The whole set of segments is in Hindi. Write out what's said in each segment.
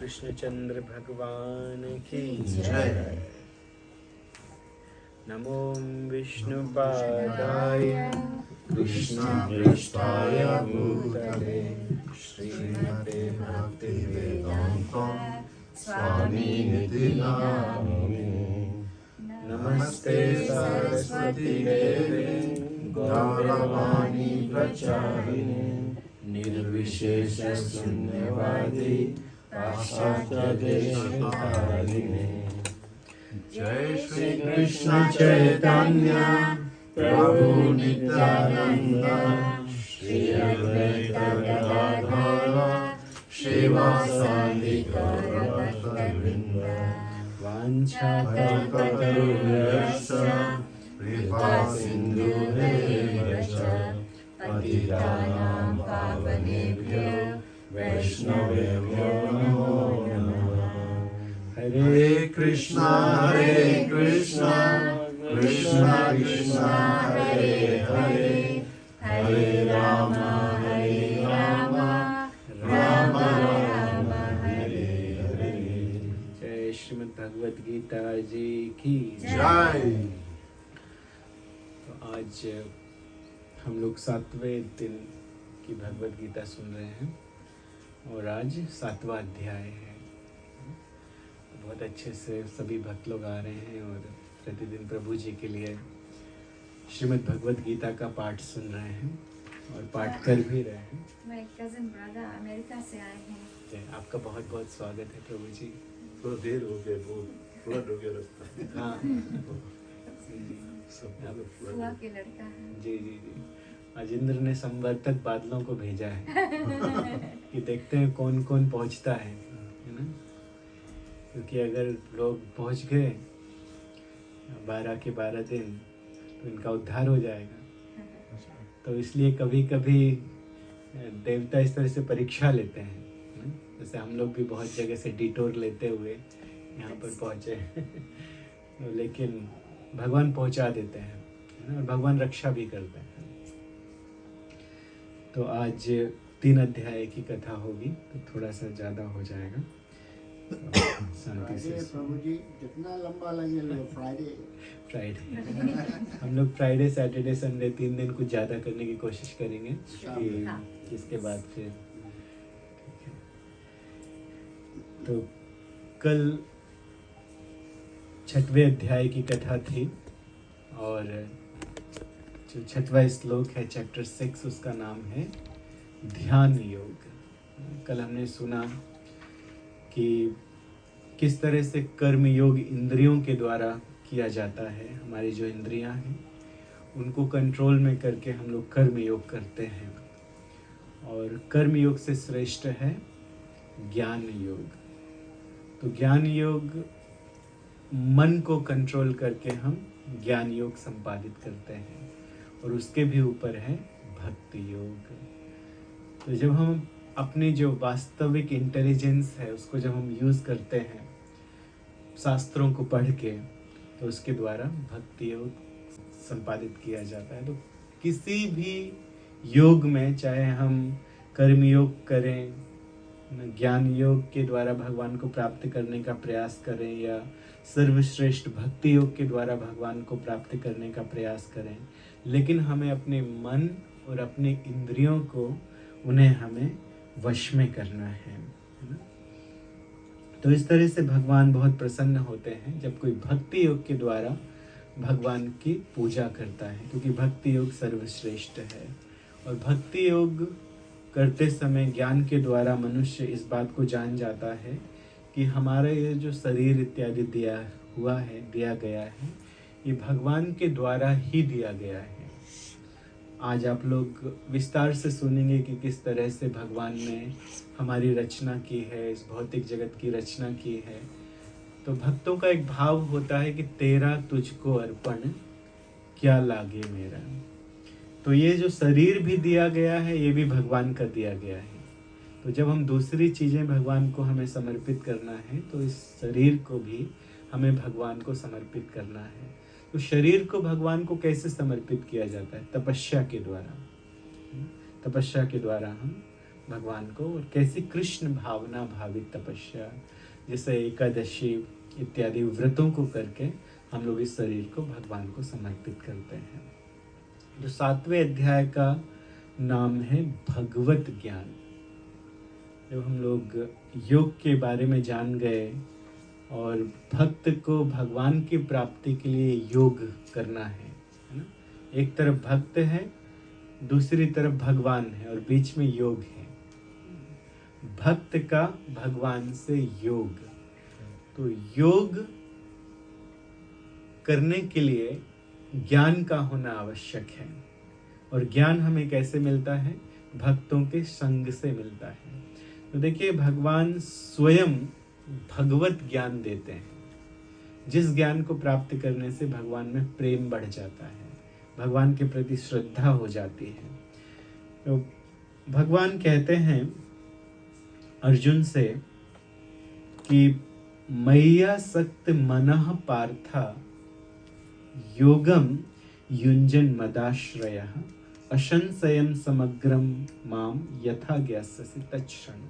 कृष्णचंद्र भगवान की जय। नमो विष्णुपादाय कृष्णप्रेष्ठाय भूतले श्रीमते भक्तिवेदांत स्वामिनिधि नामिने। नमस्ते सरस्वती देवे गौरवाणी प्रचारिणे निर्विशेष शून्यवादी पाश्चात्यदेशकारिणे। जय श्री कृष्ण चैतन्य प्रभु नित्यानंद श्री अद्वैत गदाधर श्रीवासादि गौरभक्तवृंद। वाञ्छाकल्पतरुभ्यश्च कृपा सिन्धुभ्येव च पतितानां पावनेभ्यो वैष्णवेभ्यो नमो नमः। हरे कृष्णा कृष्णा कृष्णा हरे हरे हरे राम राम राम हरे हरे। जय श्रीमद् भगवद गीता जी की जय। तो आज हम लोग 7वें दिन की भगवद गीता सुन रहे हैं और आज 7वां अध्याय है। बहुत अच्छे से सभी भक्त लोग आ रहे हैं और प्रतिदिन प्रभु जी के लिए श्रीमद् भगवद गीता का पाठ सुन रहे हैं और पाठ कर भी रहे हैं। मेरे कजिन ब्रदर अमेरिका से आए हैं। आपका बहुत बहुत स्वागत है प्रभु जी। थोड़ा देर हो गया, वो फ्लड हो गया रास्ता। हाँ फुआ के लड़का है। जी जी जी। आज इंद्र ने संवर्तक बादलों को भेजा है कि देखते हैं कौन कौन पहुंचता है ना। क्योंकि अगर लोग पहुंच गए 12 के 12 दिन तो इनका उद्धार हो जाएगा। तो इसलिए कभी कभी देवता इस तरह से परीक्षा लेते हैं ना? जैसे हम लोग भी बहुत जगह से डिटोर लेते हुए यहाँ पर पहुँचे तो लेकिन भगवान पहुँचा देते हैं ना? और भगवान रक्षा भी करते हैं। तो आज 3 अध्याय की कथा होगी तो थोड़ा सा ज़्यादा हो जाएगा। शांति से प्रभु जी जितना लंबा लगे लो। फ्राइडे हम लोग फ्राइडे सैटरडे संडे 3 दिन कुछ ज़्यादा करने की कोशिश करेंगे कि इसके बाद फिर ठीक है। तो कल 6वें अध्याय की कथा थी और जो 6वां श्लोक है चैप्टर 6 उसका नाम है ध्यान योग। कल हमने सुना कि किस तरह से कर्म योग इंद्रियों के द्वारा किया जाता है। हमारी जो इंद्रियां हैं उनको कंट्रोल में करके हम लोग कर्म योग करते हैं और कर्म योग से श्रेष्ठ है ज्ञान योग। तो ज्ञान योग मन को कंट्रोल करके हम ज्ञान योग संपादित करते हैं और उसके भी ऊपर है भक्ति योग। तो जब हम अपनी जो वास्तविक इंटेलिजेंस है उसको जब हम यूज़ करते हैं शास्त्रों को पढ़ के तो उसके द्वारा भक्ति योग संपादित किया जाता है। तो किसी भी योग में चाहे हम कर्म योग करें, ज्ञान योग के द्वारा भगवान को प्राप्त करने का प्रयास करें या सर्वश्रेष्ठ भक्ति योग के द्वारा भगवान को प्राप्त करने का प्रयास करें, लेकिन हमें अपने मन और अपने इंद्रियों को उन्हें हमें वश में करना है ना। तो इस तरह से भगवान बहुत प्रसन्न होते हैं जब कोई भक्ति योग के द्वारा भगवान की पूजा करता है, क्योंकि भक्ति योग सर्वश्रेष्ठ है। और भक्ति योग करते समय ज्ञान के द्वारा मनुष्य इस बात को जान जाता है कि हमारा ये जो शरीर इत्यादि दिया गया है ये भगवान के द्वारा ही दिया गया है। आज आप लोग विस्तार से सुनेंगे कि किस तरह से भगवान ने हमारी रचना की है, इस भौतिक जगत की रचना की है। तो भक्तों का एक भाव होता है कि तेरा तुझको अर्पण क्या लागे मेरा। तो ये जो शरीर भी दिया गया है ये भी भगवान का दिया गया है। तो जब हम दूसरी चीज़ें भगवान को हमें समर्पित करना है तो इस शरीर को भी हमें भगवान को समर्पित करना है। तो शरीर को भगवान को कैसे समर्पित किया जाता है? तपस्या के द्वारा। तपस्या के द्वारा हम भगवान को, और कैसी कृष्ण भावना भावित तपस्या, जैसे एकादशी इत्यादि व्रतों को करके हम लोग इस शरीर को भगवान को समर्पित करते हैं। जो 7वें अध्याय का नाम है भगवत ज्ञान। जब हम लोग योग के बारे में जान गए और भक्त को भगवान की प्राप्ति के लिए योग करना है ना, एक तरफ भक्त है, दूसरी तरफ भगवान है और बीच में योग है। भक्त का भगवान से योग, तो योग करने के लिए ज्ञान का होना आवश्यक है। और ज्ञान हमें कैसे मिलता है? भक्तों के संग से मिलता है। तो देखिए, भगवान स्वयं भगवत ज्ञान देते हैं, जिस ज्ञान को प्राप्त करने से भगवान में प्रेम बढ़ जाता है, भगवान के प्रति श्रद्धा हो जाती है। तो भगवान कहते हैं अर्जुन से कि मय्या सक्त मनः पार्था योगम युञ्जन मदाश्रयः असंशयं समग्रम माम यथा ज्ञास्यसि तच्छृणु।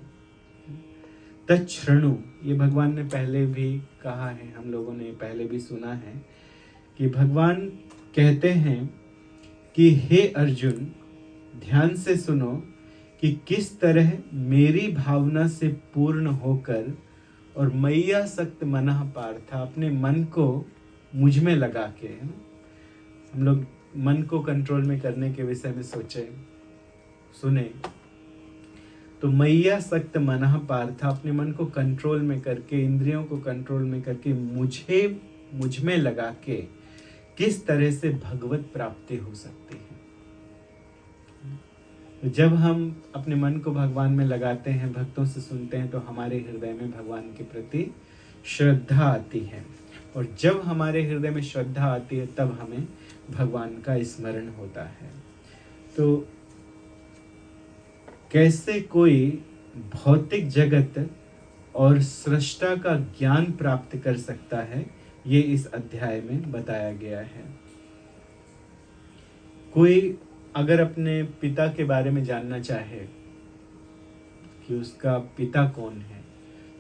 तच्छृणु, ये भगवान ने पहले भी कहा है, हम लोगों ने पहले भी सुना है कि भगवान कहते हैं कि हे अर्जुन, ध्यान से सुनो कि किस तरह मेरी भावना से पूर्ण होकर और मय्या सक्त मनः पार्था, अपने मन को मुझ में लगा के, हम लोग मन को कंट्रोल में करने के विषय में सोचे सुने, तो मय्या सक्त मनः पार्था, अपने मन को कंट्रोल में करके, इंद्रियों को कंट्रोल में करके मुझ में लगा के किस तरह से भगवत प्राप्ति हो सकती है। तो जब हम अपने मन को भगवान में लगाते हैं, भक्तों से सुनते हैं, तो हमारे हृदय में भगवान के प्रति श्रद्धा आती है, और जब हमारे हृदय में श्रद्धा आती है तब हमें भगवान का स्मरण होता है। तो कैसे कोई भौतिक जगत और सृष्टा का ज्ञान प्राप्त कर सकता है, ये इस अध्याय में बताया गया है। कोई अगर अपने पिता के बारे में जानना चाहे कि उसका पिता कौन है,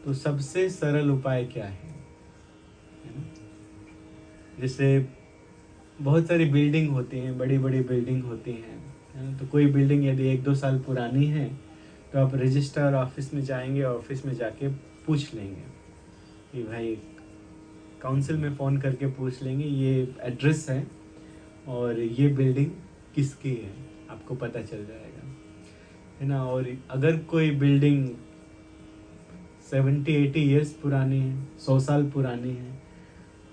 तो सबसे सरल उपाय क्या है? जैसे बहुत सारी बिल्डिंग होती हैं, बड़ी बड़ी बिल्डिंग होती हैं, तो कोई बिल्डिंग यदि 1-2 साल पुरानी है तो आप रजिस्ट्रार ऑफिस में जाएंगे, ऑफिस में जाके पूछ लेंगे कि भाई, काउंसिल में फ़ोन करके पूछ लेंगे ये एड्रेस है और ये बिल्डिंग किसकी है, आपको पता चल जाएगा, है ना। और अगर कोई बिल्डिंग 70-80 ईयर्स पुरानी है, 100 साल पुरानी है,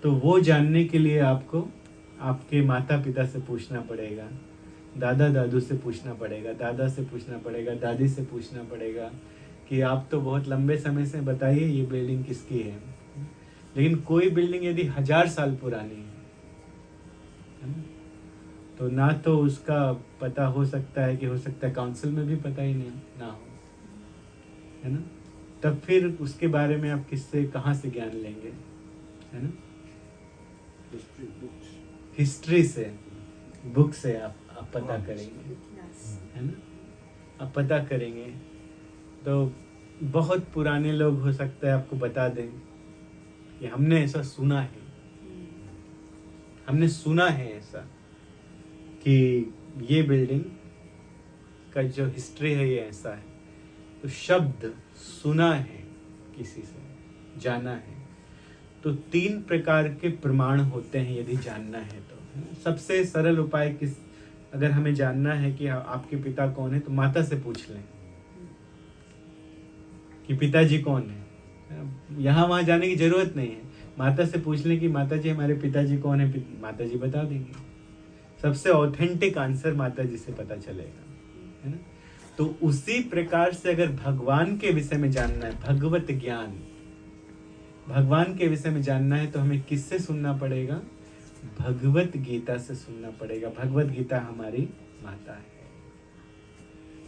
तो वो जानने के लिए आपको आपके माता पिता से पूछना पड़ेगा, दादा दादू से पूछना पड़ेगा, दादा से पूछना पड़ेगा, दादी से पूछना पड़ेगा कि आप तो बहुत लंबे समय से बताइए ये बिल्डिंग किसकी है। लेकिन कोई बिल्डिंग यदि 1000 साल पुरानी है ना, तो ना तो उसका पता हो सकता है, कि हो सकता है काउंसिल में भी पता ही नहीं ना हो, है ना। तब फिर उसके बारे में आप किससे, कहाँ से ज्ञान लेंगे, है ना। हिस्ट्री से, बुक से आप पता करेंगे, है ना, आप पता करेंगे। तो बहुत पुराने लोग हो सकता है आपको बता दें कि हमने ऐसा सुना है, हमने सुना है ऐसा कि ये बिल्डिंग का जो हिस्ट्री है ये ऐसा है। तो शब्द सुना है, किसी से जाना है, तो 3 प्रकार के प्रमाण होते हैं यदि जानना है तो। सबसे सरल उपाय किस, अगर हमें जानना है कि आपके पिता कौन है, तो माता से पूछ लें कि पिताजी कौन है। यहाँ वहाँ जाने की जरूरत नहीं है, माता से पूछ लें कि माता जी हमारे पिताजी कौन है, माता जी बता देंगे। सबसे ऑथेंटिक आंसर माता जी से पता चलेगा, है ना। तो उसी प्रकार से अगर भगवान के विषय में जानना है, भगवत ज्ञान, भगवान के विषय में जानना है, तो हमें किससे सुनना पड़ेगा? भगवत गीता से सुनना पड़ेगा। भगवत गीता हमारी माता है।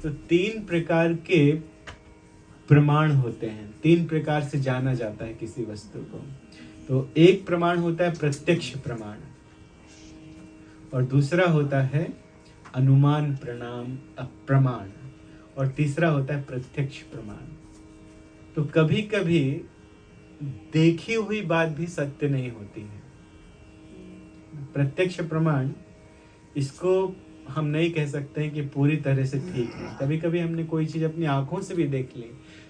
तो 3 प्रकार के प्रमाण होते हैं, 3 प्रकार से जाना जाता है किसी वस्तु को। तो एक प्रमाण होता है प्रत्यक्ष प्रमाण, और दूसरा होता है अनुमान प्रमाण, और तीसरा होता है प्रत्यक्ष प्रमाण। तो कभी कभी देखी हुई बात भी सत्य नहीं होती है। प्रत्यक्ष प्रमाण, इसको हम नहीं कह सकते हैं कि पूरी तरह से ठीक है। कभी कभी हमने कोई चीज अपनी आंखों से भी देख ली,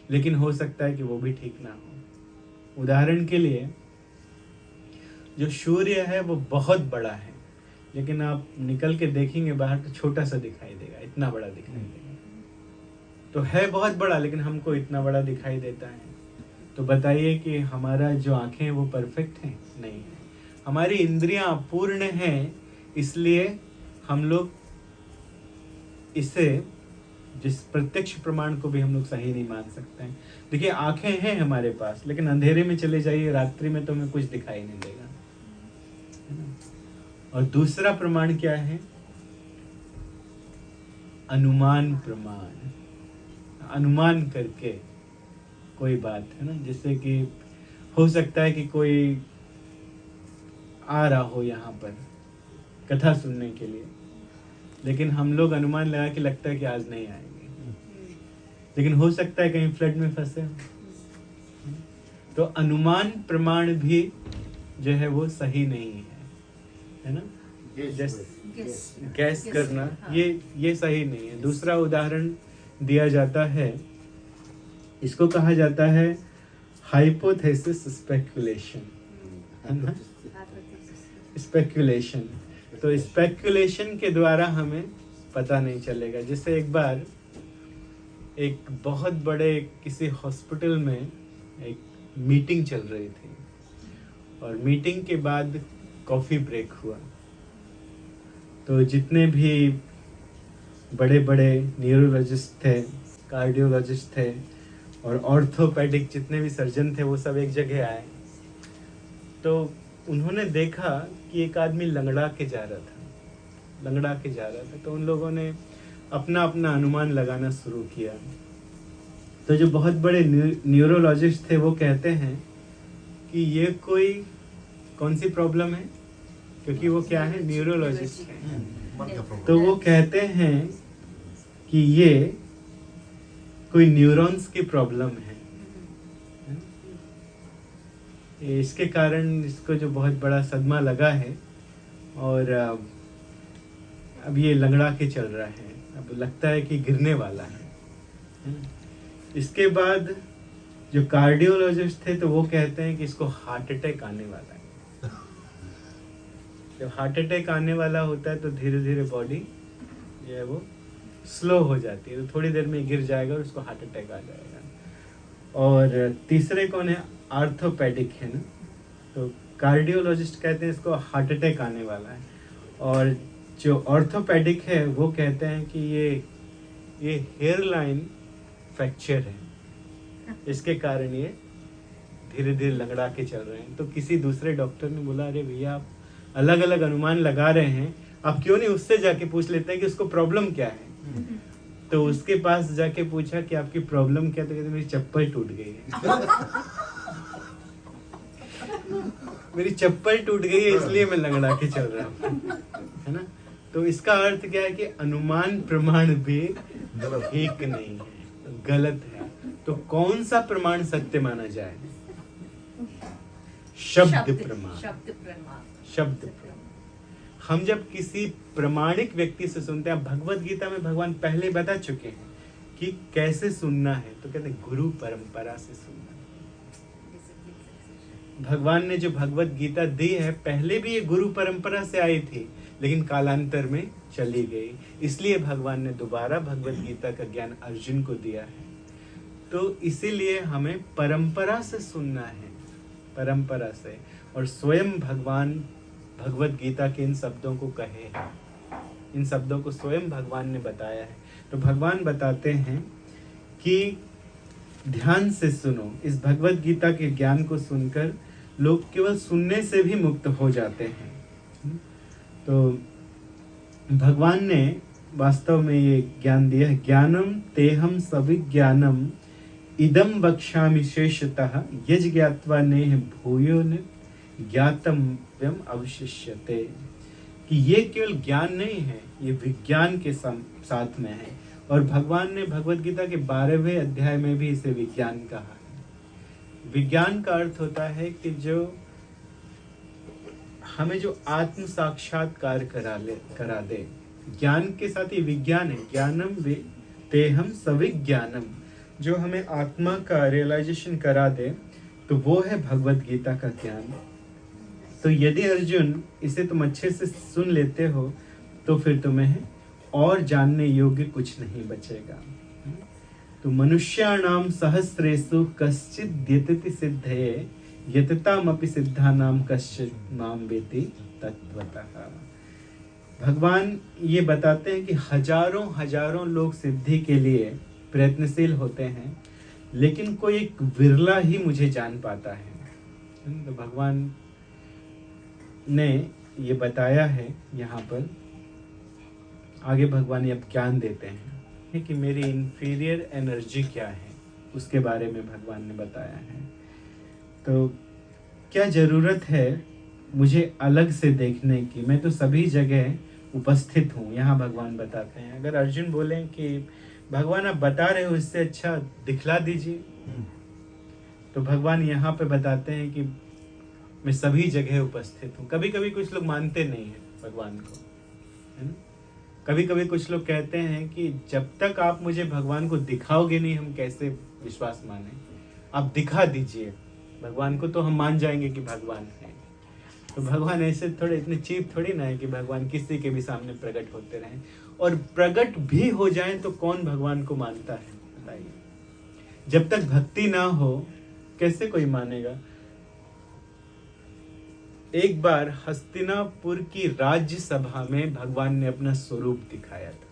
लेकिन हो सकता है कि वो भी ठीक ना हो। उदाहरण के लिए, जो सूर्य है वो बहुत बड़ा है, लेकिन आप निकल के देखेंगे बाहर तो छोटा सा दिखाई देगा, इतना बड़ा दिखाई देगा। तो है बहुत बड़ा, लेकिन हमको इतना बड़ा दिखाई देता है। तो बताइए कि हमारा जो आंखें हैं वो परफेक्ट हैं? नहीं है। हमारी इंद्रियां अपूर्ण हैं, इसलिए हम लोग इसे, जिस प्रत्यक्ष प्रमाण को भी हम लोग सही नहीं मान सकते हैं। देखिए, आंखें हैं हमारे पास, लेकिन अंधेरे में चले जाइए रात्रि में तो हमें कुछ दिखाई नहीं देगा। और दूसरा प्रमाण क्या है? अनुमान प्रमाण। अनुमान करके कोई बात है ना, जैसे कि हो सकता है कि कोई आ रहा हो यहाँ पर कथा सुनने के लिए, लेकिन हम लोग अनुमान लगा के लगता है कि आज नहीं आएंगे, लेकिन हो सकता है कहीं फ्लड में फंसे हो। तो अनुमान प्रमाण भी जो है वो सही नहीं है ना। गैस करना, ये सही नहीं है। दूसरा उदाहरण दिया जाता है, इसको कहा जाता है हाइपोथेसिस स्पेकुलेशन, है ना। स्पेकुलेशन, तो स्पेकुलेशन के द्वारा हमें पता नहीं चलेगा। जैसे एक बार एक बहुत बड़े किसी हॉस्पिटल में एक मीटिंग चल रही थी, और मीटिंग के बाद कॉफ़ी ब्रेक हुआ। तो जितने भी बड़े बड़े न्यूरोलॉजिस्ट थे, कार्डियोलॉजिस्ट थे और ऑर्थोपेडिक जितने भी सर्जन थे, वो सब एक जगह आए। तो उन्होंने देखा कि एक आदमी लंगड़ा के जा रहा था। तो उन लोगों ने अपना अपना अनुमान लगाना शुरू किया। तो जो बहुत बड़े न्यूरोलॉजिस्ट थे वो कहते हैं कि ये कोई कौन सी प्रॉब्लम है, क्योंकि वो क्या है, न्यूरोलॉजिस्ट हैं। तो वो कहते हैं कि ये कोई न्यूरॉन्स की प्रॉब्लम है। इसके कारण इसको जो बहुत बड़ा सदमा लगा है, और अब ये लंगड़ा के चल रहा है, अब लगता है कि गिरने वाला है। इसके बाद जो कार्डियोलॉजिस्ट थे तो वो कहते हैं कि इसको हार्ट अटैक आने वाला है। जब हार्ट अटैक आने वाला होता है तो धीरे धीरे बॉडी जो है वो स्लो हो जाती है, तो थोड़ी देर में गिर जाएगा और उसको हार्ट अटैक आ जाएगा। और तीसरे कौन है? आर्थोपेडिक है ना। तो कार्डियोलॉजिस्ट कहते हैं इसको हार्ट अटैक आने वाला है, और जो ऑर्थोपेडिक है वो कहते हैं कि ये हेयर लाइन फ्रैक्चर है, इसके कारण ये धीरे धीरे लंगड़ा के चल रहे हैं। तो किसी दूसरे डॉक्टर ने बोला, अरे भैया आप अलग अलग अनुमान लगा रहे हैं, आप क्यों नहीं उससे जाके पूछ लेते हैं कि उसको प्रॉब्लम क्या है। तो उसके पास जाके पूछा कि आपकी प्रॉब्लम क्या, तो कहते मेरी चप्पल टूट गई है। मेरी चप्पल टूट गई है इसलिए मैं लंगड़ा के चल रहा हूँ, है ना। तो इसका अर्थ क्या है कि अनुमान प्रमाण भी ठीक नहीं है, गलत है। तो कौन सा प्रमाण सत्य माना जाए? शब्द प्रमाण। हम जब किसी प्रमाणिक व्यक्ति से सुनते हैं, भगवत गीता में भगवान पहले बता चुके हैं कि कैसे सुनना है, तो कहते हैं गुरु परंपरा से सुनना। भगवान ने जो भगवत गीता दी है, पहले भी ये गुरु परंपरा से आई थी, लेकिन कालांतर में चली गई, इसलिए भगवान ने दोबारा भगवत गीता का ज्ञान अर्जुन को दिया है। तो इसीलिए हमें परंपरा से सुनना है, परंपरा से। और स्वयं भगवान भगवत गीता के इन शब्दों को कहे हैं, इन शब्दों को स्वयं भगवान ने बताया है। तो भगवान बताते हैं कि ध्यान से सुनो। इस भगवत गीता के ज्ञान को सुनकर लोग केवल सुनने से भी मुक्त हो जाते हैं। तो भगवान ने वास्तव में ये ज्ञान दिया है। ज्ञानम तेहम सविज्ञानम इदम बक्ष्यामि शेषतः यज ज्ञात्वा नेह भूयो न ज्ञातव्यम अवशिष्यते। कि ये केवल ज्ञान नहीं है, ये विज्ञान के साथ में है, और भगवान ने भगवत गीता के 12वें अध्याय में भी इसे विज्ञान कहा है। विज्ञान का अर्थ होता है कि जो हमें जो आत्म साक्षात्कार करा दे। ज्ञान के साथ ही विज्ञान है, ज्ञानम तेहम सविज्ञानम, जो हमें आत्मा का रियलाइजेशन करा दे, तो वो है भगवत गीता का ज्ञान। तो यदि अर्जुन इसे तुम अच्छे से सुन लेते हो तो फिर तुम्हें और जानने योग्य कुछ नहीं बचेगा। तो मनुष्याणाम सहस्रेषु कश्चित् द्यतति सिद्धये यततामपि सिद्धानाम कश्चित् माम वेति तत्वतः। भगवान ये बताते हैं कि हजारों हजारों लोग सिद्धि के लिए प्रयत्नशील होते हैं, लेकिन कोई एक विरला ही मुझे जान पाता है। तो भगवान ने ये बताया है यहाँ पर, आगे भगवान ये अब ज्ञान देते हैं कि मेरी इंफीरियर एनर्जी क्या है, उसके बारे में भगवान ने बताया है। तो क्या ज़रूरत है मुझे अलग से देखने की, मैं तो सभी जगह उपस्थित हूँ, यहाँ भगवान बताते हैं। अगर अर्जुन बोलें कि भगवान आप बता रहे हो, इससे अच्छा दिखला दीजिए, तो भगवान यहाँ पे बताते हैं कि मैं सभी जगह उपस्थित हूँ। कभी कभी कुछ लोग मानते नहीं हैं भगवान को, है ना। कभी कभी कुछ लोग कहते हैं कि जब तक आप मुझे भगवान को दिखाओगे नहीं, हम कैसे विश्वास माने, आप दिखा दीजिए भगवान को तो हम मान जाएंगे कि भगवान है। तो भगवान ऐसे थोड़े इतने चीप थोड़ी ना है कि भगवान किसी के भी सामने प्रकट होते रहें, और प्रकट भी हो जाए तो कौन भगवान को मानता है बताइए। जब तक भक्ति ना हो कैसे कोई मानेगा। एक बार हस्तिनापुर की राज्यसभा में भगवान ने अपना स्वरूप दिखाया था,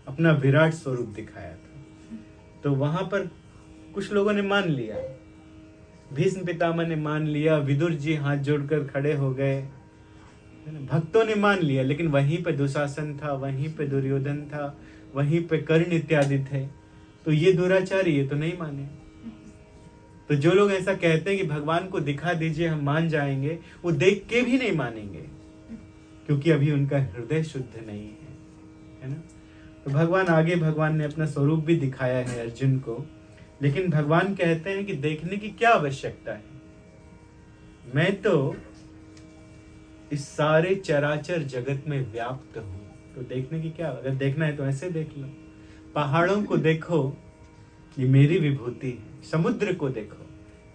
अपना विराट स्वरूप दिखाया था। तो वहां पर कुछ लोगों ने मान लिया, भीष्म पितामह ने मान लिया, विदुर जी हाथ जोड़कर खड़े हो गए, भक्तों ने मान लिया। लेकिन वहीं पे दुशासन था, वहीं पे दुर्योधन था, वहीं पे कर्ण इत्यादि थे। तो ये दुराचारी, ये तो नहीं माने। तो जो लोग ऐसा कहते हैं कि भगवान को दिखा दीजिए हम मान जाएंगे, वो देख के भी नहीं मानेंगे, क्योंकि अभी उनका हृदय शुद्ध नहीं है ना। तो भगवान ने अपना स्वरूप भी दिखाया है अर्जुन को, लेकिन भगवान कहते हैं कि देखने की क्या आवश्यकता है, मैं तो इस सारे चराचर जगत में व्याप्त हूं। तो देखने की क्या, अगर देखना है तो ऐसे देख लो। पहाड़ों को देखो, ये मेरी विभूति है। समुद्र को देखो,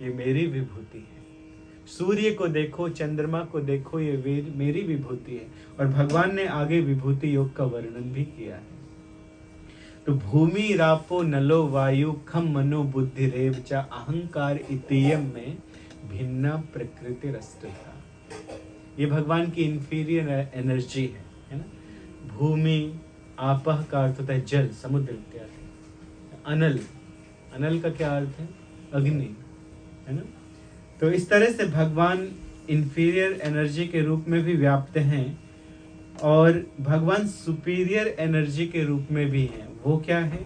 ये मेरी विभूति है। सूर्य को देखो, चंद्रमा को देखो, ये मेरी विभूति है। और भगवान ने आगे विभूति योग का वर्णन भी किया है। तो भूमि रापो नलो वायु खम मनो बुद्धि रेव चा अहंकार इतियम में भिन्ना प्रकृति रस्तुता। ये भगवान की इंफीरियर एनर्जी है ना। भूमि, आपह का अर्थ होता है जल, समुद्र इत्यादि। अनल, अनल का क्या अर्थ है, अग्नि, है ना। तो इस तरह से भगवान इंफीरियर एनर्जी के रूप में भी व्याप्त हैं, और भगवान सुपीरियर एनर्जी के रूप में भी हैं। वो क्या है,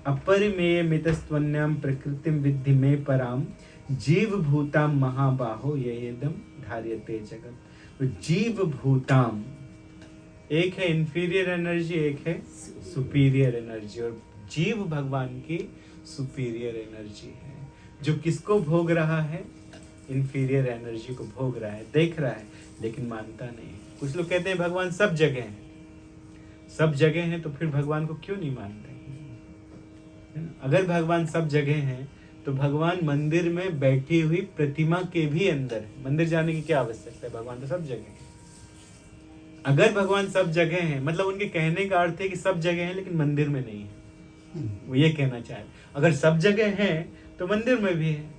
अपरिमेय मितस्त्वन्याम प्रकृतिम विद्धि में पराम जीव भूताम महाबाहो येदम धार्यते जगत। तो जीव भूताम, एक है इंफीरियर एनर्जी, एक है सुपीरियर एनर्जी, और जीव भगवान की सुपीरियर एनर्जी है, जो किसको भोग रहा है, इंफीरियर एनर्जी को भोग रहा है, देख रहा है, लेकिन मानता नहीं है। कुछ लोग कहते हैं भगवान सब जगह हैं, सब जगह हैं तो फिर भगवान को क्यों नहीं मानते हैं? अगर भगवान सब जगह हैं तो भगवान मंदिर में बैठी हुई प्रतिमा के भी अंदर है। मंदिर जाने की क्या आवश्यकता है, भगवान तो सब जगह है। अगर भगवान सब जगह हैं, मतलब उनके कहने का अर्थ है कि सब जगह है लेकिन मंदिर में नहीं है, वो ये कहना चाहे। अगर सब जगह है तो मंदिर में भी है,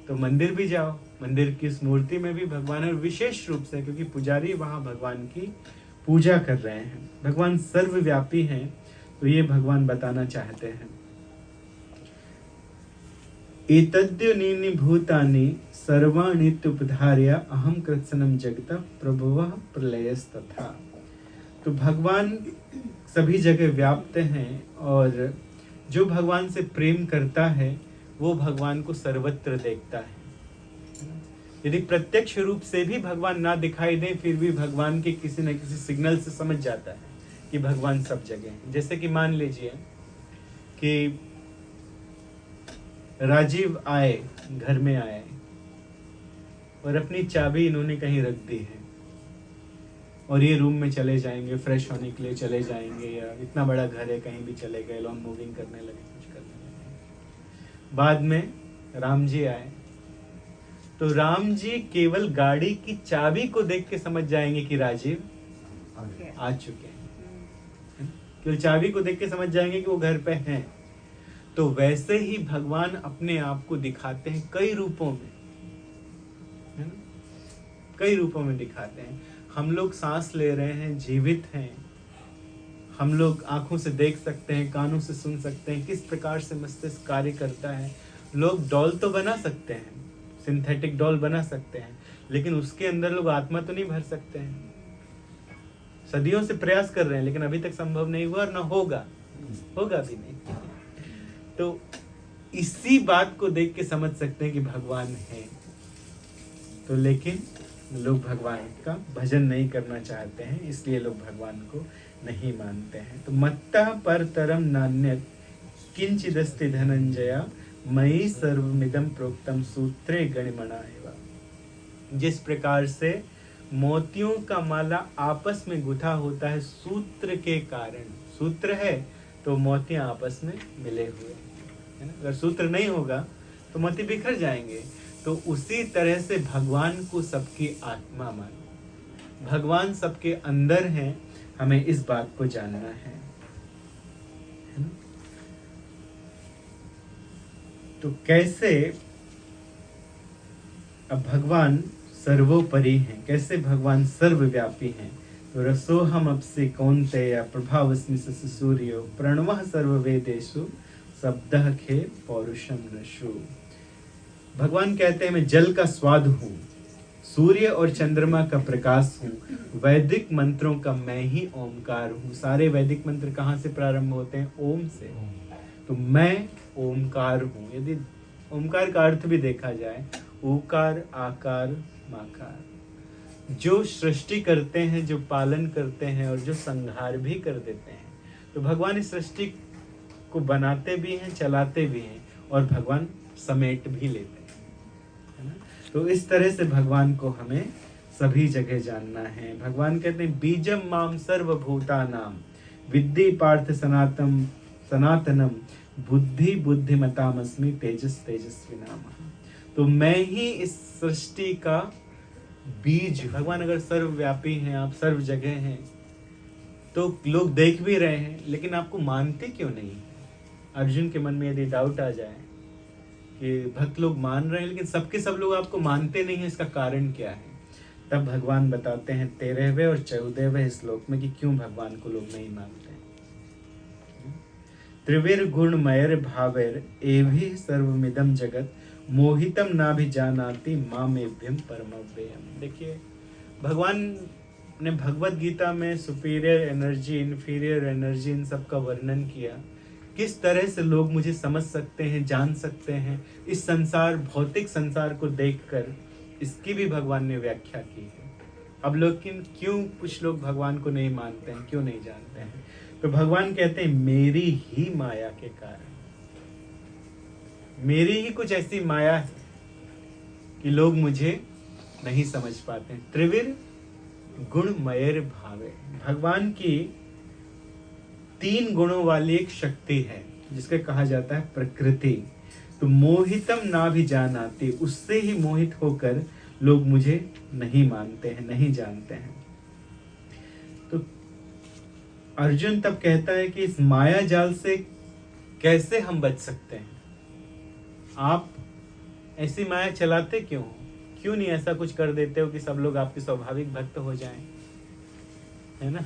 तो मंदिर भी जाओ, मंदिर की इस मूर्ति में भी भगवान है, विशेष रूप से क्योंकि पुजारी वहां भगवान की पूजा कर रहे हैं। भगवान सर्वव्यापी हैं, तो ये भगवान बताना चाहते हैं। एतद्योनीनि भूतानि सर्वाणीत्युपधार्य अहम कृत्सनम जगतः प्रभुवः प्रलयस्तथा। तो भगवान सभी जगह व्याप्त हैं, और जो भगवान से प्रेम करता है वो भगवान को सर्वत्र देखता है। यदि प्रत्यक्ष रूप से भी भगवान ना दिखाई दे, फिर भी भगवान के किसी न किसी सिग्नल से समझ जाता है कि भगवान सब जगह हैं। जैसे कि मान लीजिए कि राजीव आए, घर में आए और अपनी चाबी इन्होंने कहीं रख दी है और ये रूम में चले जाएंगे, फ्रेश होने के लिए चले जाएंगे, या इतना बड़ा घर है कहीं भी चले गए, लॉन मूविंग करने लगे, कुछ करने लगे। बाद में राम जी आए तो राम जी केवल गाड़ी की चाबी को देख के समझ जाएंगे कि राजीव आ चुके हैं। केवल चाबी को देख के समझ जाएंगे कि वो घर पे हैं। तो वैसे ही भगवान अपने आप को दिखाते हैं कई रूपों में, है ना, कई रूपों में दिखाते हैं। हम लोग सांस ले रहे हैं, जीवित हैं, हम लोग आंखों से देख सकते हैं, कानों से सुन सकते हैं किस प्रकार से मस्तिष्क कार्य करता है। लोग डॉल तो बना सकते हैं, सिंथेटिक डॉल बना सकते हैं, लेकिन उसके अंदर लोग आत्मा तो नहीं भर सकते हैं। सदियों से प्रयास कर रहे हैं लेकिन अभी तक संभव नहीं हुआ और ना होगा, होगा भी नहीं। तो इसी बात को देख के समझ सकते हैं कि भगवान है। तो लेकिन लोग भगवान का भजन नहीं करना चाहते हैं, इसलिए लोग भगवान को नहीं मानते हैं। तो मत्तः परतरम नान्यत् किंचिदस्ति धनंजया मयि सर्वमिदं प्रोक्तम सूत्रे गणिमणा एव। जिस प्रकार से मोतियों का माला आपस में गुथा होता है सूत्र के कारण, सूत्र है तो मोतियां आपस में मिले हुए है ना। अगर सूत्र नहीं होगा तो मोती बिखर जाएंगे। तो उसी तरह से भगवान को सबकी आत्मा मानो, भगवान सबके अंदर हैं, हमें इस बात को जानना है ना? तो कैसे अब भगवान सर्वोपरि हैं, कैसे भगवान सर्वव्यापी हैं। तो रसोहम अपसे कौन्तेय प्रभावस्मि सूर्यो प्रणवः सर्ववेदेषु शब्दः खे पौरुषम नशु। भगवान कहते हैं मैं जल का स्वाद हूँ, सूर्य और चंद्रमा का प्रकाश हूँ, वैदिक मंत्रों का मैं ही ओमकार हूँ। सारे वैदिक मंत्र कहाँ से प्रारंभ होते हैं? ओम से। तो मैं ओमकार हूँ। यदि ओमकार का अर्थ भी देखा जाए, ओकार आकार माकार, जो सृष्टि करते हैं, जो पालन करते हैं और जो संहार भी कर देते हैं। तो भगवान इस सृष्टि को बनाते भी हैं, चलाते भी हैं और भगवान समेट भी लेते हैं, है ना। तो इस तरह से भगवान को हमें सभी जगह जानना है। भगवान कहते हैं बीजम माम सर्वभूतानाम विद्धि पार्थ सनातनम बुद्धि बुद्धिमतामस्मि तेजस तेजस्विनाम। तो मैं ही इस सृष्टि का बीज। भगवान अगर सर्वव्यापी हैं, आप सर्व जगह हैं, तो लोग देख भी रहे हैं लेकिन आपको मानते क्यों नहीं? अर्जुन के मन में यदि डाउट आ जाए कि भक्त लोग मान रहे हैं लेकिन सबके सब लोग आपको मानते नहीं है, इसका कारण क्या है? तब भगवान बताते हैं 13वें और 14वें श्लोक में कि क्यों भगवान को लोग नहीं मानते। त्रिविर गुण मयर भावेर एभि सर्वमिदं जगत मोहितम ना भी जानाति मामेभ्यम परमव्ययम। देखिए भगवान ने भगवत गीता में सुपीरियर एनर्जी, इन्फीरियर एनर्जी, इन सब का वर्णन किया। किस तरह से लोग मुझे समझ सकते हैं, जान सकते हैं, इस संसार, भौतिक संसार को देखकर, इसकी भी भगवान ने व्याख्या की है। अब लेकिन क्यों कुछ लोग भगवान को नहीं मानते हैं, क्यों नहीं जानते हैं? तो भगवान कहते हैं मेरी ही माया के कारण, मेरी ही कुछ ऐसी माया है कि लोग मुझे नहीं समझ पाते। त्रिविर गुणमयर भावे, भगवान की 3 गुणों वाली एक शक्ति है जिसके कहा जाता है प्रकृति। तो मोहितम ना भी जानाती, उससे ही मोहित होकर लोग मुझे नहीं मानते हैं, नहीं जानते हैं। तो अर्जुन तब कहता है कि इस माया जाल से कैसे हम बच सकते हैं? आप ऐसी माया चलाते क्यों? क्यों नहीं ऐसा कुछ कर देते हो कि सब लोग आपके स्वाभाविक भक्त हो जाएं, है ना?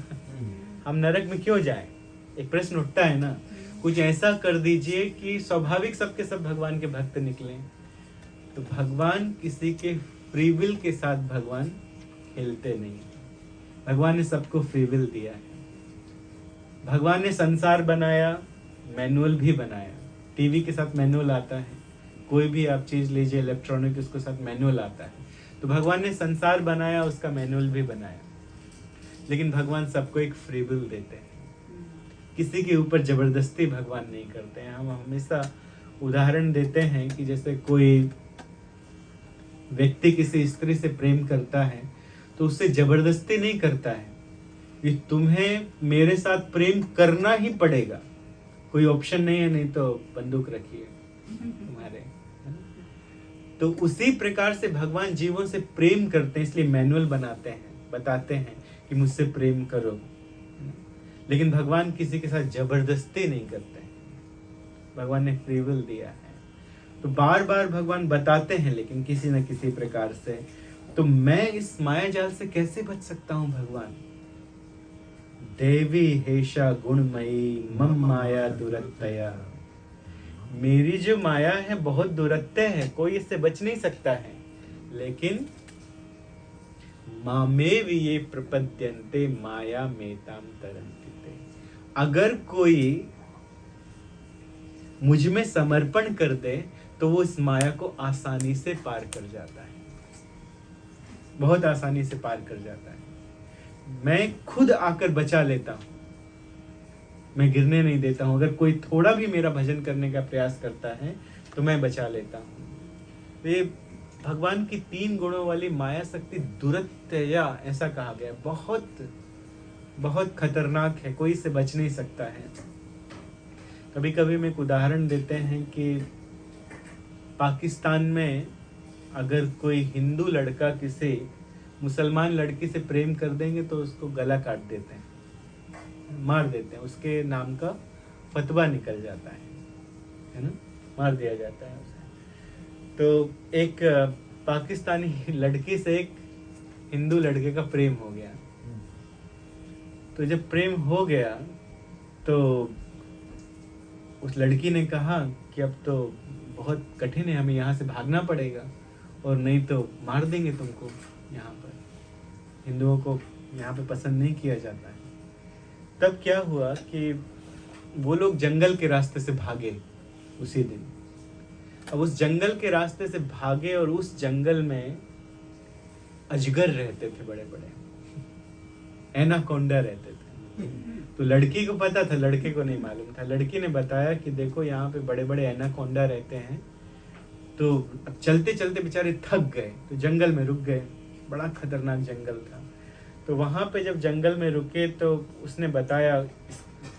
हम नरक में क्यों जाएं? एक प्रश्न उठता है ना। कुछ ऐसा कर दीजिए कि स्वाभाविक सबके सब भगवान के भक्त निकलें। तो भगवान किसी के फ्री विल के साथ भगवान खेलते नहीं। भगवान ने सबको फ्री विल दिया है। भगवान ने संसार बनाया, मैनुअल भी बनाया। टीवी के साथ मैनुअल आता है, कोई भी आप चीज लीजिए इलेक्ट्रॉनिक, उसके साथ मैनुअल आता है। तो भगवान ने संसार बनाया, उसका मैनुअल भी बनाया। लेकिन भगवान सबको एक फ्री विल देते हैं। किसी के ऊपर जबरदस्ती भगवान नहीं करते हैं। हम हमेशा उदाहरण देते हैं कि जैसे कोई व्यक्ति किसी स्त्री से प्रेम करता है तो उससे जबरदस्ती नहीं करता है कि तुम्हें मेरे साथ प्रेम करना ही पड़ेगा, कोई ऑप्शन नहीं है, नहीं तो बंदूक रखिए तुम्हारे। तो उसी प्रकार से भगवान जीवों से प्रेम करते हैं, इसलिए मैनुअल बनाते हैं, बताते हैं कि मुझसे प्रेम करो। लेकिन भगवान किसी के साथ जबरदस्ती नहीं करते हैं, भगवान ने फ्री विल दिया है। तो बार बार भगवान बताते हैं, लेकिन किसी न किसी प्रकार से। तो मैं इस माया जाल से कैसे बच सकता हूं भगवान? देवी हेशा गुणमयी मम माया दुरत्तया। मेरी जो माया है बहुत दुरत्य है, कोई इससे बच नहीं सकता है। लेकिन मामेव ये प्रपद्यन्ते माया मेताम तरन्ति। अगर कोई मुझ में समर्पण कर दे तो वो इस माया को आसानी से पार कर जाता है, बहुत आसानी से पार कर जाता है। मैं खुद आकर बचा लेता हूं, मैं गिरने नहीं देता हूं। अगर कोई थोड़ा भी मेरा भजन करने का प्रयास करता है तो मैं बचा लेता हूं। तो ये भगवान की 3 गुणों वाली माया शक्ति दुरत्यया ऐसा कहा गया, बहुत बहुत खतरनाक है, कोई इससे बच नहीं सकता है। कभी कभी हम एक उदाहरण देते हैं कि पाकिस्तान में अगर कोई हिंदू लड़का किसी मुसलमान लड़की से प्रेम कर देंगे तो उसको गला काट देते हैं, मार देते हैं, उसके नाम का फतवा निकल जाता है ना, मार दिया जाता है उसे। तो एक पाकिस्तानी लड़की से एक हिंदू लड़के का प्रेम हो गया। तो जब प्रेम हो गया तो उस लड़की ने कहा कि अब तो बहुत कठिन है, हमें यहाँ से भागना पड़ेगा और नहीं तो मार देंगे तुमको। यहाँ पर हिंदुओं को यहाँ पे पसंद नहीं किया जाता है। तब क्या हुआ कि वो लोग जंगल के रास्ते से भागे उसी दिन। अब उस जंगल के रास्ते से भागे और उस जंगल में अजगर रहते थे, बड़े बड़े एनाकोंडा रहते थे। तो लड़की को पता था, लड़के को नहीं मालूम था। लड़की ने बताया कि देखो यहाँ पे बड़े बड़े एनाकोंडा रहते हैं। तो अब चलते चलते बेचारे थक गए तो जंगल में रुक गए, बड़ा खतरनाक जंगल था। तो वहां पे जब जंगल में रुके तो उसने बताया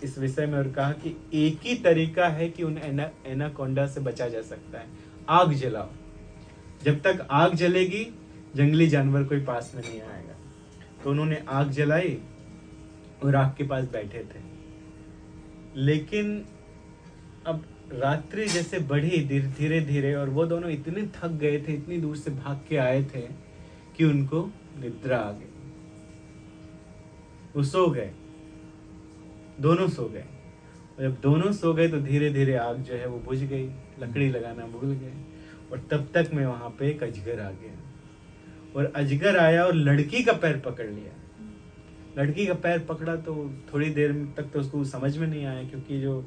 इस विषय में और कहा कि एक ही तरीका है कि उन एनाकोंडा से बचा जा सकता है, आग जलाओ। जब तक आग जलेगी जंगली जानवर कोई पास में नहीं आएगा। तो उन्होंने आग जलाई और आग के पास बैठे थे। लेकिन अब रात्रि जैसे बढ़ी धीरे धीरे और वो दोनों इतने थक गए थे, इतनी दूर से भाग के आए थे कि उनको निद्रा आ गई। वो सो गए, दोनों सो गए। और जब दोनों सो गए तो धीरे धीरे आग जो है वो बुझ गई, लकड़ी लगाना भूल गए। और तब तक में वहां पे एक अजगर आ गया और अजगर आया और लड़की का पैर पकड़ लिया। लड़की का पैर पकड़ा तो थोड़ी देर तक तो उसको समझ में नहीं आया, क्योंकि जो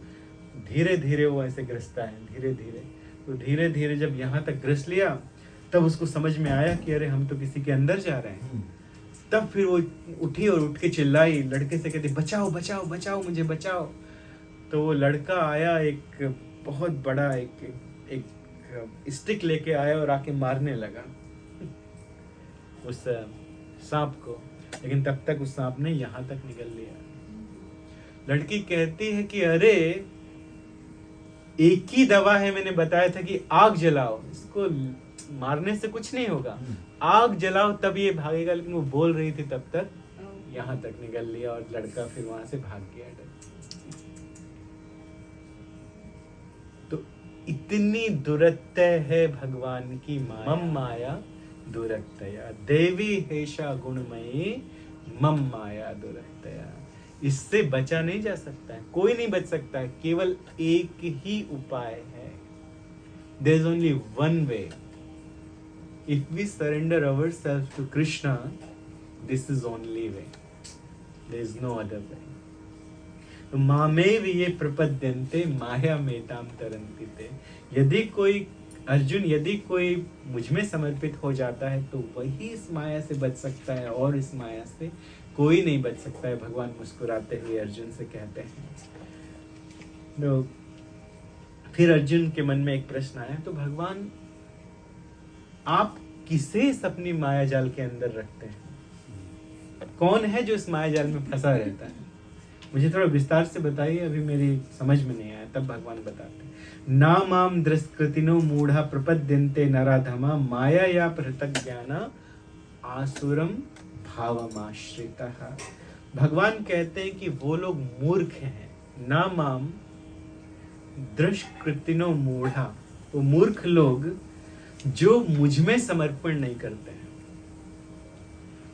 धीरे धीरे वो ऐसे ग्रसता है, धीरे धीरे। तो धीरे धीरे जब यहाँ तक ग्रस लिया तब उसको समझ में आया कि अरे हम तो किसी के अंदर जा रहे हैं। तब फिर वो उठी और उठ के चिल्लाई, लड़के से कहती बचाओ बचाओ बचाओ, मुझे बचाओ। तो वो लड़का आया, एक बहुत बड़ा एक स्टिक लेके आया और आके मारने लगा उस सांप को। लेकिन तब तक उस सांप ने यहाँ तक निकल लिया। लड़की कहती है कि अरे एक ही दवा है, मैंने बताया था कि आग जलाओ, इसको मारने से कुछ नहीं होगा, आग जलाओ तब ये भागेगा। लेकिन वो बोल रही थी तब तक यहाँ तक निकल लिया और लड़का फिर वहां से भाग गया। तो इतनी दुरत्य है भगवान की माया। मम माया दुरत्यया देवी हेशा गुणमयी मम माया दुरत्यया। इससे बचा नहीं जा सकता है, कोई नहीं बच सकता है। केवल एक ही उपाय है। There is only one way. If we surrender ourselves to Krishna, this is only way. There is no other way. तो मामेव ये प्रपद्यन्ते माया मेताम तरन्ति ते। यदि कोई अर्जुन, यदि कोई मुझ में समर्पित हो जाता है तो वही इस माया से बच सकता है, और इस माया से कोई नहीं बच सकता है। भगवान मुस्कुराते हुए अर्जुन से कहते हैं तो फिर अर्जुन के मन में एक प्रश्न आया, तो भगवान आप किसे इस अपनी माया जाल के अंदर रखते हैं? कौन है जो इस माया जाल में फंसा रहता है? मुझे थोड़ा विस्तार से बताइए, अभी मेरी समझ में नहीं आया। तब भगवान बताते हैं, ना माम दृष्कृतिनो मूढ़ा प्रपद्यन्ते नराधमा माया या पृथक ज्ञाना आसुरम भावमाश्रितः। भगवान कहते हैं कि वो लोग मूर्ख हैं। ना माम दृष्कृतिनो मूढ़ा, वो मूर्ख लोग जो मुझ में समर्पण नहीं करते हैं।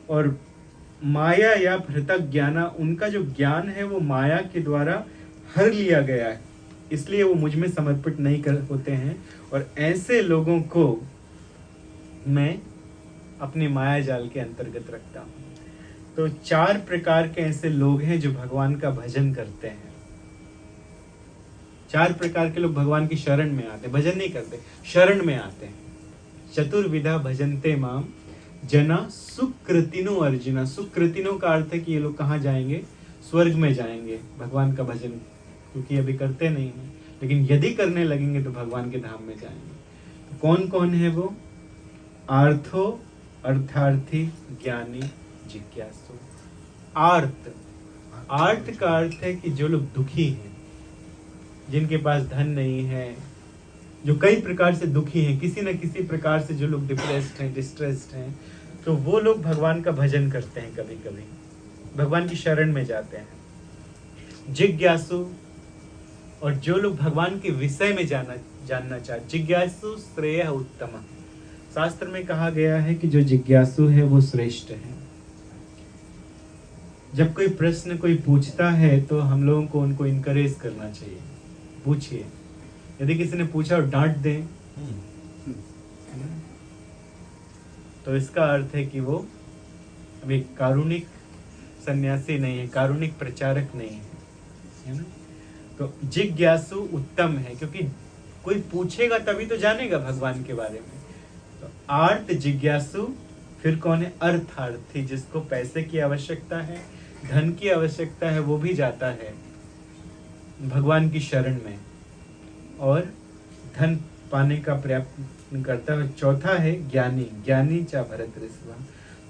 और माया या पृथक ज्ञाना, उनका जो ज्ञान है वो माया के द्वारा हर लिया गया है, इसलिए वो मुझ में समर्पित नहीं कर होते हैं। और ऐसे लोगों को मैं अपने माया जाल के अंतर्गत रखता हूँ। तो 4 प्रकार के ऐसे लोग हैं जो भगवान का भजन करते हैं। 4 प्रकार के लोग भगवान की शरण में आते हैं, भजन नहीं करते, शरण में आते हैं। चतुर्विधा भजन्ते माम जना सुकृतिनो अर्जुना। सुकृतिनो का अर्थ है कि ये लोग कहाँ जाएंगे? स्वर्ग में जाएंगे भगवान का भजन, क्योंकि अभी करते नहीं हैं, लेकिन यदि करने लगेंगे तो भगवान के धाम में जाएंगे। तो कौन कौन है वो? आर्थो, अर्थार्थी, ज्ञानी, जिज्ञासु। आर्त का अर्थ है कि जो लोग दुखी हैं, जिनके पास धन नहीं है, जो कई प्रकार से दुखी हैं, किसी न किसी प्रकार से जो लोग डिप्रेस्ड हैं, डिस्ट्रेस्ड हैं, तो वो लोग भगवान का भजन करते हैं, कभी कभी भगवान की शरण में जाते हैं। जिज्ञासु, और जो लोग भगवान के विषय में जानना चाहते, जिज्ञासु श्रेय उत्तम। शास्त्र में कहा गया है कि जो जिज्ञासु है वो श्रेष्ठ है। जब कोई प्रश्न कोई पूछता है तो हम लोगों को उनको इनकरेज करना चाहिए, पूछिए। यदि किसी ने पूछा और डांट दें तो इसका अर्थ है कि वो अभी कारुणिक सन्यासी नहीं है, कारुणिक प्रचारक नहीं है ना? तो जिज्ञासु उत्तम है, क्योंकि कोई पूछेगा तभी तो जानेगा भगवान के बारे में। तो आर्त जिज्ञासु, फिर कौन है? अर्थार्थी, जिसको पैसे की आवश्यकता है, धन की आवश्यकता है, वो भी जाता है भगवान की शरण में और धन पाने का प्रयत्न करता है। चौथा है ज्ञानी, ज्ञानी चा भरत ऋषभा।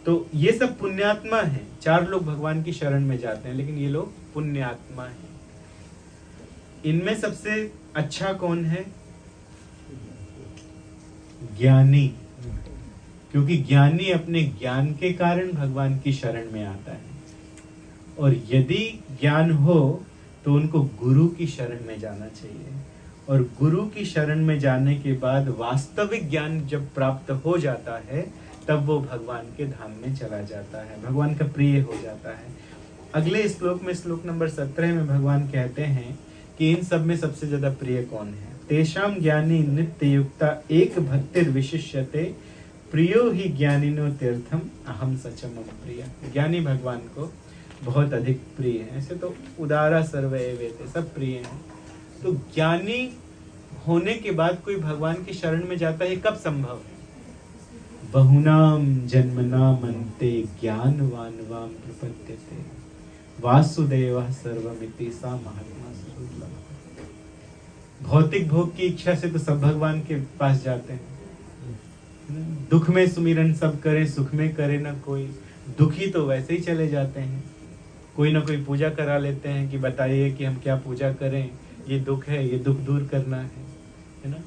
तो ये सब पुण्यात्मा हैं। 4 लोग भगवान की शरण में जाते हैं, लेकिन ये लोग पुण्यात्मा हैं। इनमें सबसे अच्छा कौन है? ज्ञानी, क्योंकि ज्ञानी अपने ज्ञान के कारण भगवान की शरण में आता है। और यदि ज्ञान हो तो उनको गुरु की शरण में जाना चाहिए, और गुरु की शरण में जाने के बाद वास्तविक ज्ञान जब प्राप्त हो जाता है तब वो भगवान के धाम में चला जाता है, भगवान का प्रिय हो जाता है। अगले श्लोक में, श्लोक नंबर 17 में भगवान कहते हैं कि इन सब में सबसे ज्यादा प्रिय कौन है? तेषाम ज्ञानी नित्य युक्ता एक भक्तिर विशिष्यते प्रियो ही ज्ञानिनो तीर्थम अहम सचम प्रिय। ज्ञानी भगवान को बहुत अधिक प्रिय है। ऐसे तो उदारा सर्वे वेते, सब प्रिय हैं। तो ज्ञानी होने के बाद कोई भगवान की शरण में जाता है, कब संभव है? बहुनाम जन्मना मनते ज्ञानवान वाम प्रपद्यते वासुदेवः सर्वमिति सा महात्मा सुलभ। भौतिक भोग की इच्छा से तो सब भगवान के पास जाते हैं। दुख में सुमिरन सब करे, सुख में करे ना कोई। दुखी तो वैसे ही चले जाते हैं, कोई ना कोई पूजा करा लेते हैं कि बताइए कि हम क्या पूजा करें, ये दुख है, ये दुख दूर करना है ना?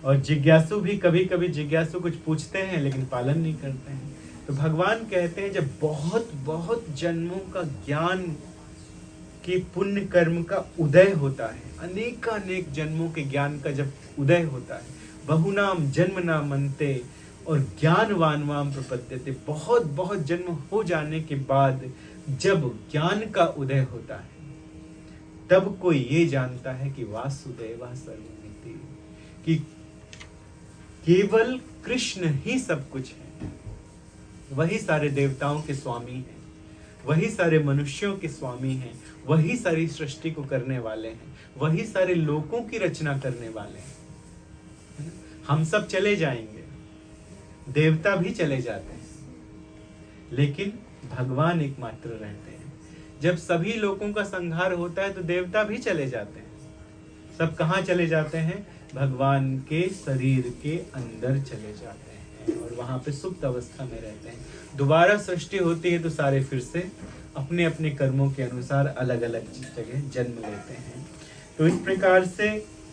और जिज्ञासु भी कभी कभी जिज्ञासु कुछ पूछते हैं लेकिन पालन नहीं करते हैं। तो भगवान कहते हैं जब बहुत बहुत जन्मों का ज्ञान की पुण्य कर्म का उदय होता है, अनेकानेक जन्मों के ज्ञान का जब उदय होता है, बहुनाम जन्म ना मनते और ज्ञानवान वाम प्रपद्यते, बहुत बहुत जन्म हो जाने के बाद जब ज्ञान का उदय होता है तब कोई ये जानता है कि वासुदेवा सर्वमिति, कि केवल कृष्ण ही सब कुछ है। वही सारे देवताओं के स्वामी हैं, वही सारे मनुष्यों के स्वामी हैं, वही सारी सृष्टि को करने वाले हैं, वही सारे लोकों की रचना करने वाले हैं। हम सब चले जाएंगे, देवता भी चले जाते हैं, लेकिन भगवान एकमात्र रहते हैं। जब सभी लोगों का संहार होता है तो देवता भी चले जाते हैं। सब कहाँ चले जाते हैं? भगवान के शरीर के अंदर चले जाते हैं और वहां पे सुप्त अवस्था में रहते हैं। दोबारा सृष्टि होती है तो सारे फिर से अपने अपने कर्मों के अनुसार अलग अलग जगह जन्म लेते हैं। तो इस प्रकार से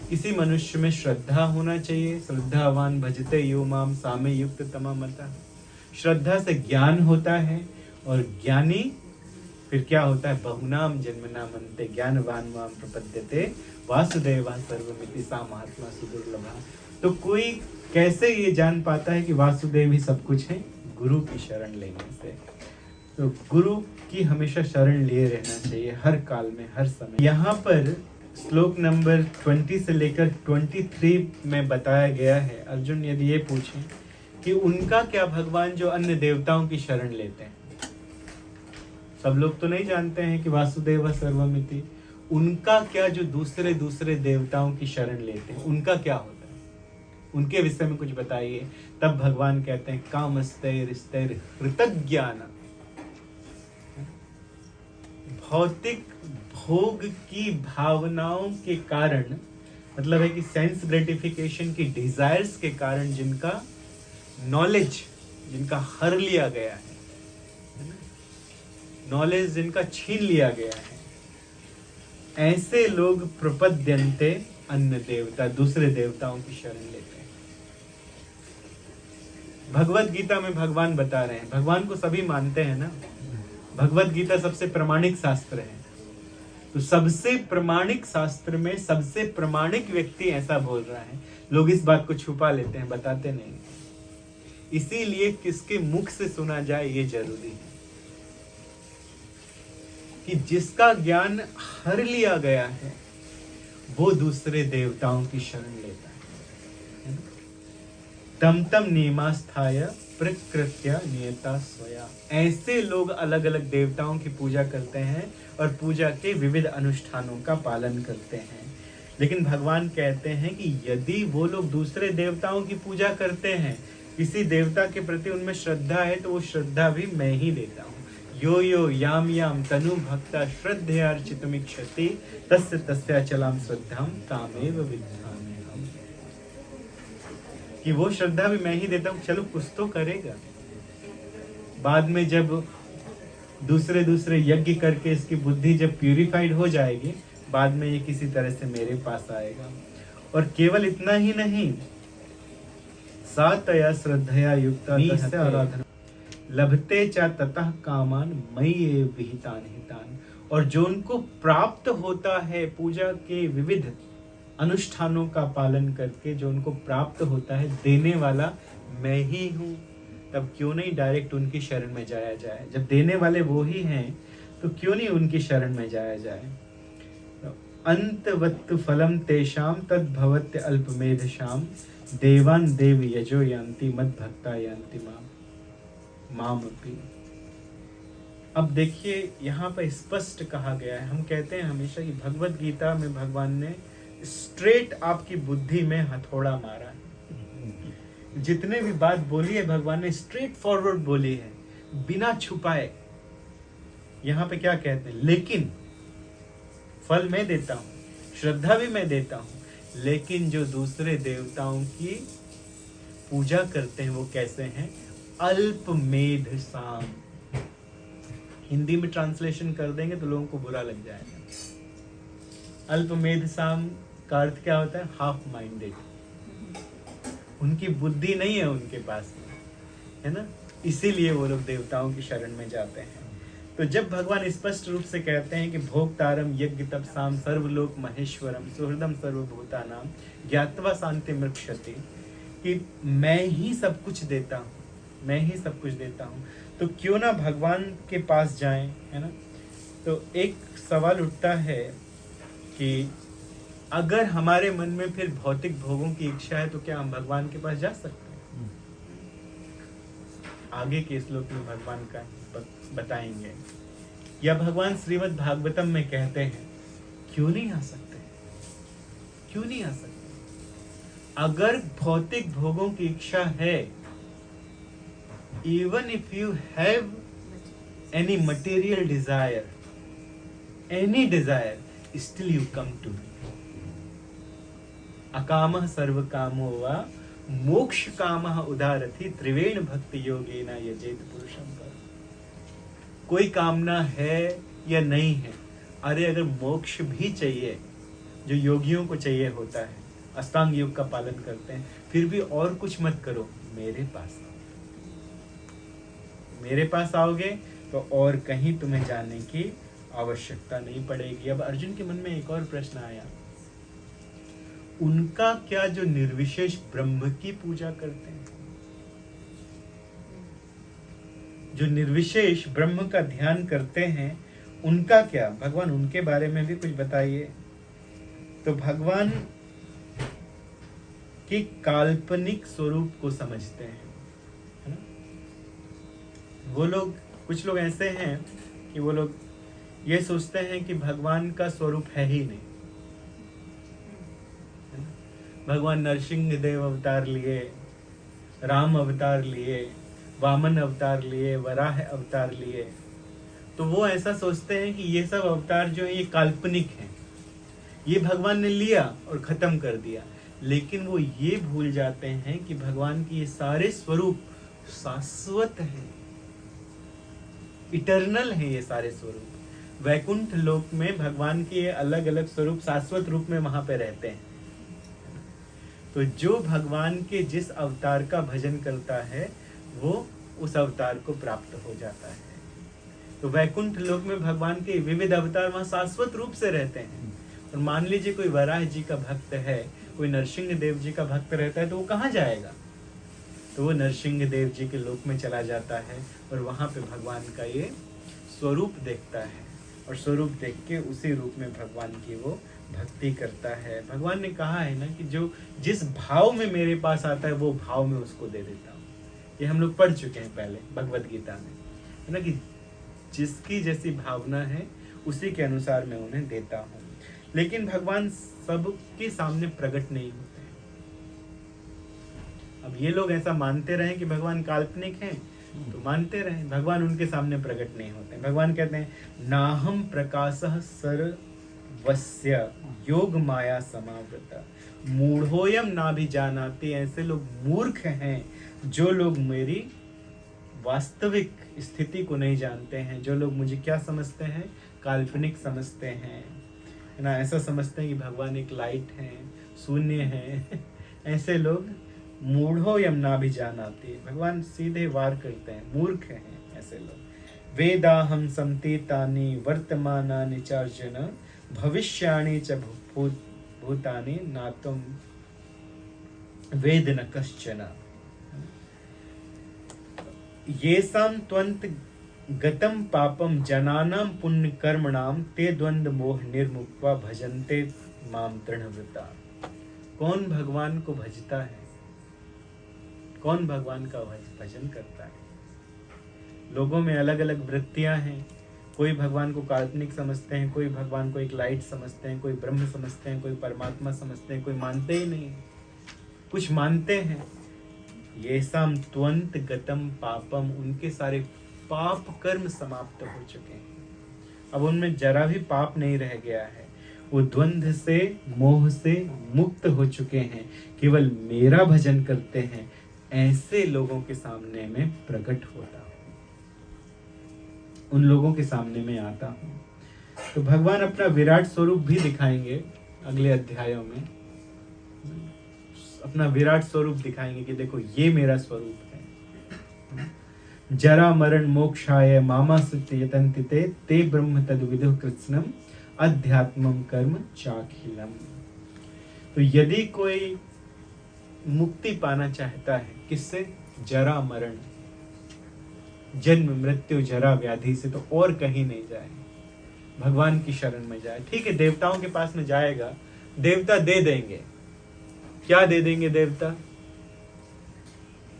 किसी मनुष्य में श्रद्धा होना चाहिए। श्रद्धावान भजते यो माम सामे युक्त तमा मता। श्रद्धा से ज्ञान होता है और ज्ञानी फिर क्या होता है? बहुनाम जन्मना मनते ज्ञानवान माम प्रपद्यते वासुदेव सर्वमिति सा महात्मा सुदुर्लभा। तो कोई कैसे ये जान पाता है कि वासुदेव ही सब कुछ है? गुरु की शरण लेने से। तो गुरु की हमेशा शरण लिए रहना चाहिए हर काल में, हर समय। यहाँ पर श्लोक नंबर 20 से लेकर 23 में बताया गया है, अर्जुन यदि ये पूछें कि उनका क्या भगवान जो अन्य देवताओं की शरण लेते हैं। सब लोग तो नहीं जानते हैं कि वासुदेव सर्वमिति। उनका क्या जो दूसरे दूसरे देवताओं की शरण लेते हैं, उनका क्या होता है? उनके विषय में कुछ बताइए। तब भगवान कहते हैं कामस्तैर स्थैर कृतज्ञान। भौतिक भोग की भावनाओं के कारण, मतलब है कि सेंस ग्रेटिफिकेशन की डिजायर्स के कारण जिनका नॉलेज जिनका हर लिया गया है, नॉलेज जिनका छीन लिया गया है, ऐसे लोग प्रपद्यन्ते अन्य देवता, दूसरे देवताओं की शरण लेते हैं। भगवत गीता में भगवान बता रहे हैं, भगवान को सभी मानते हैं ना। भगवत गीता सबसे प्रामाणिक शास्त्र है। तो सबसे प्रामाणिक शास्त्र में सबसे प्रामाणिक व्यक्ति ऐसा बोल रहा है। लोग इस बात को छुपा लेते हैं, बताते नहीं। इसीलिए किसके मुख से सुना जाए ये जरूरी है कि जिसका ज्ञान हर लिया गया है वो दूसरे देवताओं की शरण लेता है। तम तम नियमास्थाय प्रकृत्या नियता स्वया। ऐसे लोग अलग अलग देवताओं की पूजा करते हैं और पूजा के विविध अनुष्ठानों का पालन करते हैं। लेकिन भगवान कहते हैं कि यदि वो लोग दूसरे देवताओं की पूजा करते हैं, किसी देवता के प्रति उनमें श्रद्धा है, तो वो श्रद्धा भी मैं ही देता हूँ। यो यो याम याम तनु भक्ता श्रद्धयार्चितुमिच्छति तस्य तस्याचलाम श्रद्धाम तामेव विद्धामि हम। कि वो श्रद्धा भी मैं ही देता हूँ। चलो कुछ तो करेगा। बाद में जब दूसरे दूसरे यज्ञ करके इसकी बुद्धि जब प्यूरिफाइड हो जाएगी, बाद में ये किसी तरह से मेरे पास आएगा। और केवल इतना ही नहीं, सातया श्रद्धया युक्ता आराधना लभते चा ततः कामान मयि विहितान हितान। और जो उनको प्राप्त होता है पूजा के विविध अनुष्ठानों का पालन करके, जो उनको प्राप्त होता है, देने वाला मैं ही हूँ। तब क्यों नहीं डायरेक्ट उनकी शरण में जाया जाए? जब देने वाले वो ही हैं तो क्यों नहीं उनकी शरण में जाया जाए? अंतवत्तु फलम तेषाम तद भवत्य अल्पमेधशाम देवान देव यजो यान्ति मद भक्ता यान्ति मामपि। अब देखिए यहाँ पर स्पष्ट कहा गया है। हम कहते हैं हमेशा कि भगवत गीता में भगवान ने स्ट्रेट आपकी बुद्धि में हथौड़ा मारा है। जितने भी बात बोली है भगवान ने स्ट्रेट फॉरवर्ड बोली है, बिना छुपाए। यहाँ पे क्या कहते हैं? लेकिन फल मैं देता हूँ, श्रद्धा भी मैं देता हूँ, लेकिन जो दूसरे देवताओं की पूजा करते हैं वो कैसे हैं? अल्पमेध साम। हिंदी में ट्रांसलेशन कर देंगे तो लोगों को बुरा लग जाएगा। अल्पमेध साम का अर्थ क्या होता है? Half minded. उनकी बुद्धि नहीं है उनके पास में, है ना। इसीलिए वो लोग देवताओं की शरण में जाते हैं। तो जब भगवान स्पष्ट रूप से कहते हैं कि भोक्तारम यज्ञ तपसाम सर्वलोक महेश्वरम सुहृदम सर्वभूतानाम ज्ञात्वा शांति मृक्षति, कि मैं ही सब कुछ देता हूँ, मैं ही सब कुछ देता हूँ, तो क्यों ना भगवान के पास जाएं, है ना। तो एक सवाल उठता है कि अगर हमारे मन में फिर भौतिक भोगों की इच्छा है तो क्या हम भगवान के पास जा सकते हैं? आगे के श्लोक में भगवान का बताएंगे। या भगवान श्रीमद् भागवतम में कहते हैं क्यों नहीं आ सकते? क्यों नहीं आ सकते? अगर भौतिक भोगों की इच्छा है, even if you have any material desire, any desire, still you come to me. अकामः सर्व कामो वा मोक्ष कामः उदारथि त्रिवेण भक्ति योगेन यजेत पुरुषं पर। कोई कामना है या नहीं है, अरे अगर मोक्ष भी चाहिए, जो योगियों को चाहिए होता है, अष्टांग योग का पालन करते हैं, फिर भी और कुछ मत करो, मेरे पास आओ। मेरे पास आओगे तो और कहीं तुम्हें जाने की आवश्यकता नहीं पड़ेगी। अब अर्जुन के मन में एक और प्रश्न आया, उनका क्या जो निर्विशेष ब्रह्म की पूजा करते हैं, जो निर्विशेष ब्रह्म का ध्यान करते हैं, उनका क्या, भगवान उनके बारे में भी कुछ बताइए। तो भगवान के काल्पनिक स्वरूप को समझते हैं, है ना? वो लोग, कुछ लोग ऐसे हैं कि वो लोग ये सोचते हैं कि भगवान का स्वरूप है ही नहीं, है ना? भगवान नरसिंह देव अवतार लिए, राम अवतार लिए, वामन अवतार लिए, वराह अवतार लिए, तो वो ऐसा सोचते हैं कि ये सब अवतार जो है ये काल्पनिक हैं, ये भगवान ने लिया और खत्म कर दिया। लेकिन वो ये भूल जाते हैं कि भगवान के ये सारे स्वरूप शाश्वत हैं, इटर्नल हैं ये सारे स्वरूप। वैकुंठ लोक में भगवान के अलग अलग स्वरूप शाश्वत रूप में वहां पे रहते हैं। तो जो भगवान के जिस अवतार का भजन करता है वो उस अवतार को प्राप्त हो जाता है। तो वैकुंठ लोक में भगवान के विविध अवतार वहां शाश्वत रूप से रहते हैं। और मान लीजिए कोई वराह जी का भक्त है, कोई नरसिंह देव जी का भक्त रहता है, तो वो कहाँ जाएगा? तो वो नरसिंह देव जी के लोक में चला जाता है और वहां पे भगवान का ये स्वरूप देखता है और स्वरूप देख के उसी रूप में भगवान की वो भक्ति करता है। भगवान ने कहा है ना कि जो जिस भाव में मेरे पास आता है वो भाव में उसको दे देता हूँ। ये हम लोग पढ़ चुके हैं पहले भगवद गीता में, है ना, कि जिसकी जैसी भावना है उसी के अनुसार मैं उन्हें देता हूँ। लेकिन भगवान सबके सामने प्रकट नहीं होते हैं। अब ये लोग ऐसा मानते रहे कि भगवान काल्पनिक हैं, तो मानते रहे, भगवान उनके सामने प्रकट नहीं होते। भगवान कहते हैं नाहम प्रकाशः सर्वस्य योग माया समावृता मूढ़ोयम ना भी जानाते। ऐसे लोग मूर्ख हैं जो लोग मेरी वास्तविक स्थिति को नहीं जानते हैं, जो लोग मुझे क्या समझते हैं, काल्पनिक समझते हैं, है ना, ऐसा समझते हैं कि भगवान एक लाइट है, शून्य है। ऐसे लोग मूढ़ो यम ना भी जानाते, भगवान सीधे वार करते हैं, मूर्ख हैं ऐसे लोग। वेदाहम समतीतानि वर्तमानानि चार्जुन भविष्याणि च भूतानि ना तुम वेद न कश्चन। येषां त्वन्त गतम पापम जनानां पुण्य कर्मणाम ते द्वंद्व मोह निर्मुक्त्वा भजन्ते माम दृढ़व्रता। कौन भगवान को भजता है, कौन भगवान का भजन करता है? लोगों में अलग अलग वृत्तियां हैं। कोई भगवान को काल्पनिक समझते हैं, कोई भगवान को एक लाइट समझते हैं, कोई ब्रह्म समझते हैं, कोई परमात्मा समझते हैं, कोई मानते ही नहीं, कुछ मानते हैं। येषां त्वन्त गतम पापम, उनके सारे पाप कर्म समाप्त हो चुके हैं, अब उनमें जरा भी पाप नहीं रह गया है। वो द्वंद्व से, मोह से मुक्त हो चुके हैं, केवल मेरा भजन करते हैं। ऐसे लोगों के सामने में प्रकट होता हूँ, उन लोगों के सामने में आता हूँ। तो भगवान अपना विराट स्वरूप भी दिखाएंगे अगले अध्यायों में, अपना विराट स्वरूप दिखाएंगे कि देखो ये मेरा स्वरूप है। जरा मरण मोक्षाय मामा सुत्यतन्ति ते ब्रह्म तद्विदुः कृत्स्नम अध्यात्मम कर्म चाखिलम। तो यदि कोई मुक्ति पाना चाहता है, किससे? जरा मरण, जन्म मृत्यु जरा व्याधि से, तो और कहीं नहीं जाए, भगवान की शरण में जाए। ठीक है, देवताओं के पास में जाएगा, देवता दे देंगे। क्या दे देंगे देवता?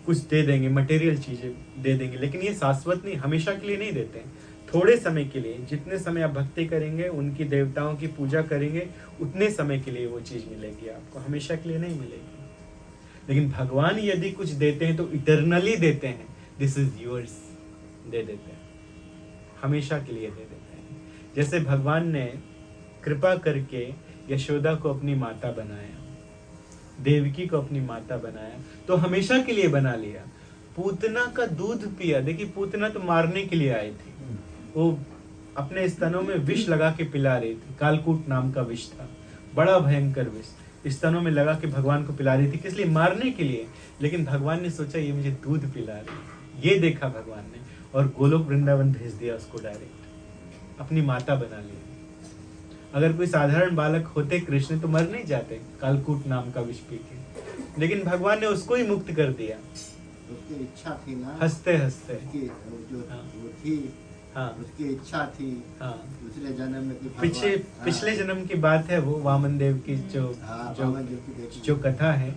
कुछ दे देंगे, मटेरियल चीजें दे देंगे, लेकिन ये शाश्वत नहीं, हमेशा के लिए नहीं देते हैं। थोड़े समय के लिए, जितने समय आप भक्ति करेंगे, उनकी देवताओं की पूजा करेंगे, उतने समय के लिए वो चीज मिलेगी आपको, हमेशा के लिए नहीं मिलेगी। लेकिन भगवान यदि कुछ देते हैं तो इटरनली देते हैं, दिस इज योर्स, दे देते हैं, हमेशा के लिए दे देते हैं। जैसे भगवान ने कृपा करके यशोदा को अपनी माता बनाया, देवकी को अपनी माता बनाया, तो हमेशा के लिए बना लिया। पूतना का दूध पिया, देखिए पूतना तो मारने के लिए आई थी, वो अपने स्तनों में विष लगा के पिला रही थी, कालकूट नाम का विष था, बड़ा भयंकर विष स्तनों में लगा के भगवान को पिला रही थी, किस लिए? मारने के लिए। लेकिन भगवान ने सोचा ये मुझे दूध पिला रही है, ये देखा भगवान ने और गोलोक वृंदावन भेज दिया उसको, डायरेक्ट अपनी माता बना लिया। अगर कोई साधारण बालक होते कृष्ण तो मर नहीं जाते कालकूट नाम का विष पी के, लेकिन भगवान ने उसको ही मुक्त कर दिया। उसकी इच्छा थी ना, हंसते हंसते, उसकी जो हाँ। वो थी, हाँ उसकी इच्छा थी हाँ, दूसरे जन्म में कि पिछले भगवान- पिछले हाँ, जन्म की बात है वो, वामन देव की जो हाँ, जो वामन देव की बेटी। जो कथा है।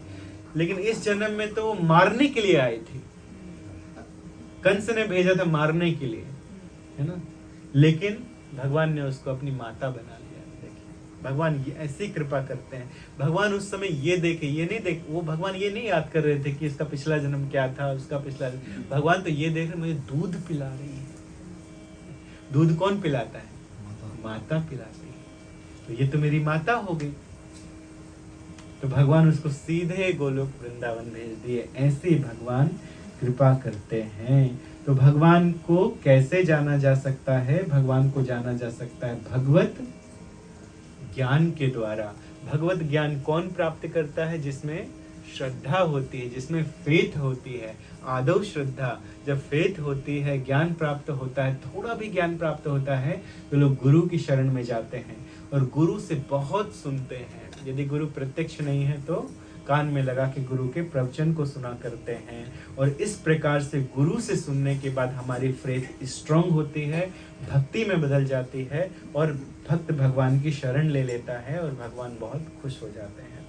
लेकिन इस जन्म में तो वो मारने के लिए आई थी, कंस ने भेजा था मारने के लिए, है ना, लेकिन भगवान ने उसको अपनी माता बना लिया। देखिए भगवान ये ऐसी कृपा करते हैं। भगवान उस समय ये देखे, ये नहीं देख, वो भगवान ये नहीं याद कर रहे थे कि इसका पिछला जन्म क्या था, उसका पिछला, भगवान तो ये देख रहे मुझे दूध पिला रही है। दूध कौन पिलाता है? माता पिलाती है, तो ये तो मेरी माता हो गई। तो भगवान उसको सीधे गोलोक वृंदावन भेज दिए। ऐसे ही भगवान कृपा करते हैं। तो भगवान को कैसे जाना जा सकता है? भगवान को जाना जा सकता है भगवत ज्ञान के द्वारा। भगवत ज्ञान कौन प्राप्त करता है? जिसमें श्रद्धा होती है, जिसमें फेथ होती है, आदौ श्रद्धा। जब फेथ होती है, ज्ञान प्राप्त होता है, थोड़ा भी ज्ञान प्राप्त होता है, तो लोग गुरु की शरण में जाते हैं और गुरु से बहुत सुनते हैं। यदि गुरु प्रत्यक्ष नहीं है तो कान में लगा के गुरु के प्रवचन को सुना करते हैं। और इस प्रकार से गुरु से सुनने के बाद हमारी फेथ स्ट्रांग होती है, भक्ति में बदल जाती है और भक्त भगवान की शरण ले लेता है और भगवान बहुत खुश हो जाते हैं।